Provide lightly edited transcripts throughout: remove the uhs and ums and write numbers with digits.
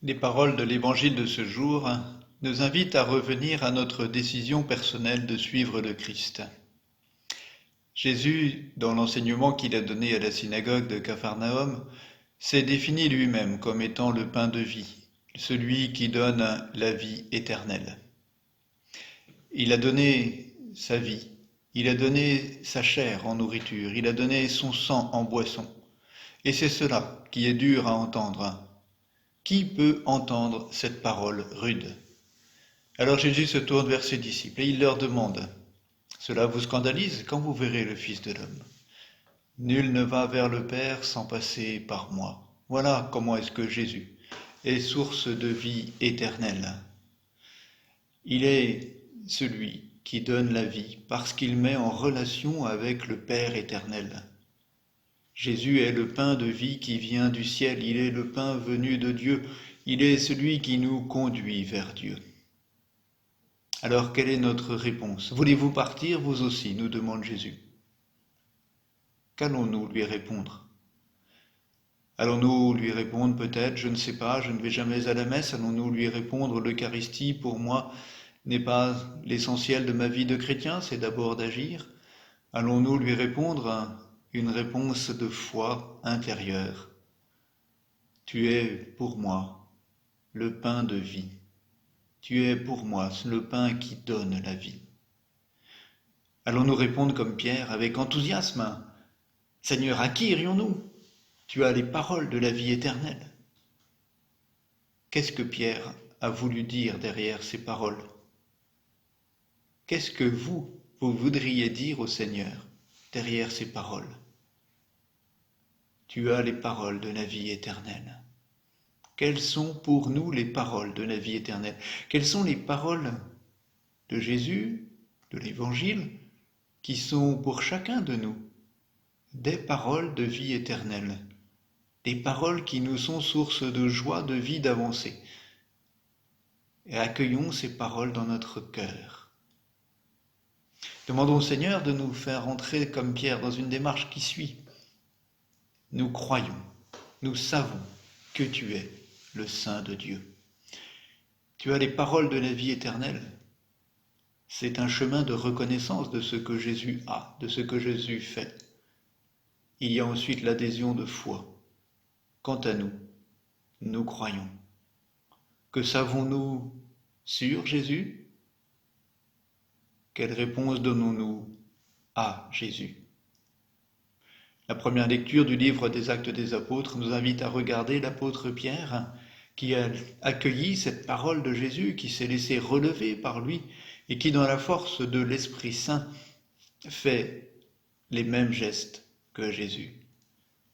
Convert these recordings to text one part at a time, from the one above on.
Les paroles de l'Évangile de ce jour nous invitent à revenir à notre décision personnelle de suivre le Christ. Jésus, dans l'enseignement qu'il a donné à la synagogue de Capharnaüm, s'est défini lui-même comme étant le pain de vie, celui qui donne la vie éternelle. Il a donné sa vie, il a donné sa chair en nourriture, il a donné son sang en boisson. Et c'est cela qui est dur à entendre. Qui peut entendre cette parole rude? Alors Jésus se tourne vers ses disciples et il leur demande, cela vous scandalise quand vous verrez le Fils de l'homme? Nul ne va vers le Père sans passer par moi. Voilà comment est-ce que Jésus est source de vie éternelle. Il est celui qui donne la vie parce qu'il met en relation avec le Père éternel. Jésus est le pain de vie qui vient du ciel, il est le pain venu de Dieu, il est celui qui nous conduit vers Dieu. Alors quelle est notre réponse? Voulez-vous partir, vous aussi, nous demande Jésus. Qu'allons-nous lui répondre? Allons-nous lui répondre peut-être, je ne sais pas, je ne vais jamais à la messe? Allons-nous lui répondre, l'Eucharistie pour moi n'est pas l'essentiel de ma vie de chrétien, c'est d'abord d'agir? Allons-nous lui répondre une réponse de foi intérieure? Tu es pour moi le pain de vie. Tu es pour moi le pain qui donne la vie. Allons-nous répondre comme Pierre avec enthousiasme? Seigneur, à qui irions-nous? Tu as les paroles de la vie éternelle. Qu'est-ce que Pierre a voulu dire derrière ces paroles? Qu'est-ce que vous voudriez dire au Seigneur derrière ces paroles? Tu as les paroles de la vie éternelle. Quelles sont pour nous les paroles de la vie éternelle? Quelles sont les paroles de Jésus, de l'Évangile, qui sont pour chacun de nous des paroles de vie éternelle, des paroles qui nous sont source de joie, de vie, d'avancée. Et accueillons ces paroles dans notre cœur. Demandons au Seigneur de nous faire entrer comme Pierre dans une démarche qui suit. Nous croyons, nous savons que tu es le Saint de Dieu. Tu as les paroles de la vie éternelle. C'est un chemin de reconnaissance de ce que Jésus a, de ce que Jésus fait. Il y a ensuite l'adhésion de foi. Quant à nous, nous croyons. Que savons-nous sur Jésus? Quelle réponse donnons-nous à Jésus? La première lecture du livre des Actes des Apôtres nous invite à regarder l'apôtre Pierre qui a accueilli cette parole de Jésus, qui s'est laissé relever par lui et qui, dans la force de l'Esprit Saint, fait les mêmes gestes que Jésus.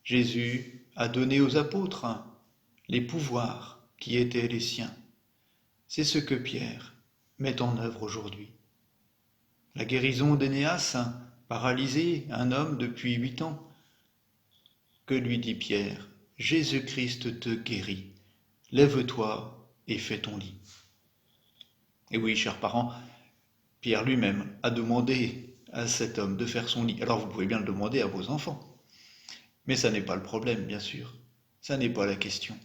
Jésus a donné aux apôtres les pouvoirs qui étaient les siens. C'est ce que Pierre met en œuvre aujourd'hui. La guérison d'Énéas, paralysé, un homme depuis 8 ans. Que lui dit Pierre? Jésus-Christ te guérit. Lève-toi et fais ton lit. Et oui, chers parents, Pierre lui-même a demandé à cet homme de faire son lit. Alors vous pouvez bien le demander à vos enfants. Mais ça n'est pas le problème, bien sûr. Ça n'est pas la question.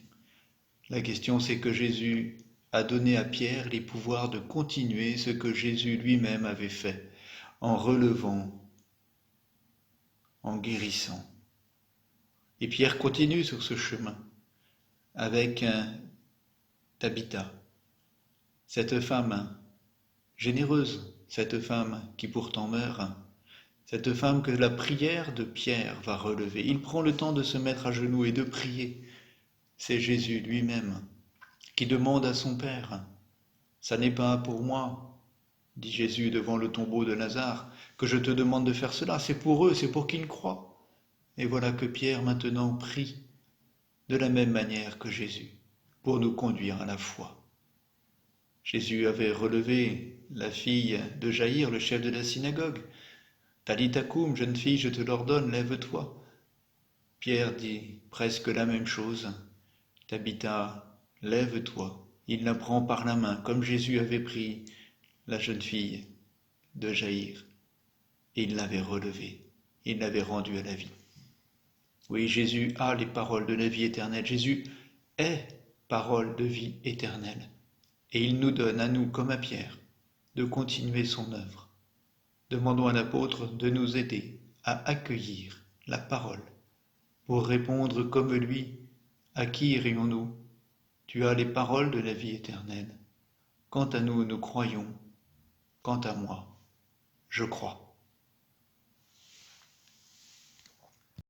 La question, c'est que Jésus a donné à Pierre les pouvoirs de continuer ce que Jésus lui-même avait fait, en relevant, en guérissant. Et Pierre continue sur ce chemin avec Tabitha, cette femme généreuse, cette femme qui pourtant meurt, cette femme que la prière de Pierre va relever. Il prend le temps de se mettre à genoux et de prier. C'est Jésus lui-même qui demande à son Père, « Ça n'est pas pour moi, dit Jésus devant le tombeau de Lazare, que je te demande de faire cela, c'est pour eux, c'est pour qu'ils croient. » Et voilà que Pierre maintenant prie de la même manière que Jésus, pour nous conduire à la foi. Jésus avait relevé la fille de Jaïr, le chef de la synagogue. « Talita koum, jeune fille, je te l'ordonne, lève-toi. » Pierre dit presque la même chose. « Tabitha, lève-toi. » Il la prend par la main, comme Jésus avait pris la jeune fille de Jaïr. Et il l'avait relevée, il l'avait rendue à la vie. Oui, Jésus a les paroles de la vie éternelle. Jésus est parole de vie éternelle. Et il nous donne à nous comme à Pierre de continuer son œuvre. Demandons à l'apôtre de nous aider à accueillir la parole pour répondre comme lui. À qui irions-nous? Tu as les paroles de la vie éternelle. Quant à nous, nous croyons. Quant à moi, je crois.